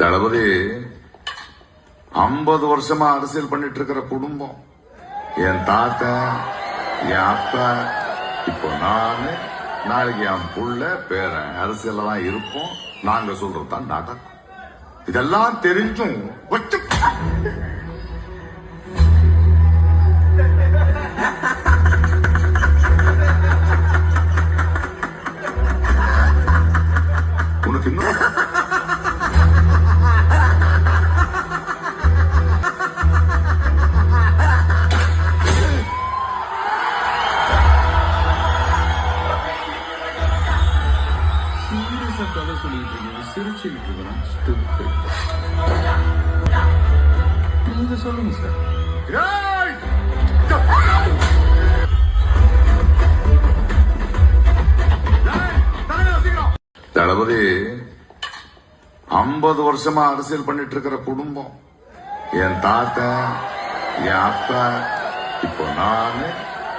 தளபதி 50 வருஷமா அரசியல் பண்ணிட்டு இருக்கிற குடும்பம், என் தாத்தா, என் அப்பா, இப்போ நானு, நாளைக்கு என் புள்ள பேரன் அரசியல்ல தான் இருப்போம். நாங்க சொல்றதுதான் நடக்கும். இதெல்லாம் தெரிஞ்சும் வச்சு உனக்கு இன்னும் சீரியஸா கதை சொல்லிட்டு இருக்கீங்க, சிரிச்சுக்கிட்டு இருக்கிறான். நீங்க சொல்லுங்க சார். தளபதி 50 வருஷமா அரசியல் பண்ணிட்டு இருக்கிற குடும்பம், என் தாத்தா, என் அப்பா, இப்போ நானு,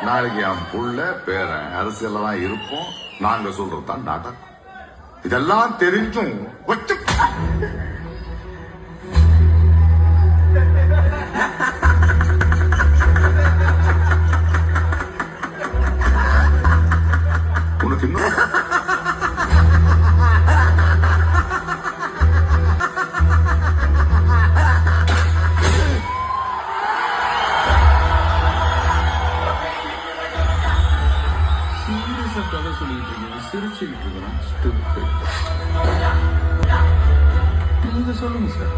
நாளைக்கு என் புள்ள பேரன் அரசியல்ல தான் இருப்போம். நாங்க சொல்றதுதான் நடக்கும். இதெல்லாம் தெரிஞ்சும் வச்சு உனக்கு இன்னும் சீரியஸா கதை சொல்லிட்டு இருக்கீங்க, சிரிச்சுக்கிட்டு இருக்கிறான். நீங்க சொல்லுங்க சார்.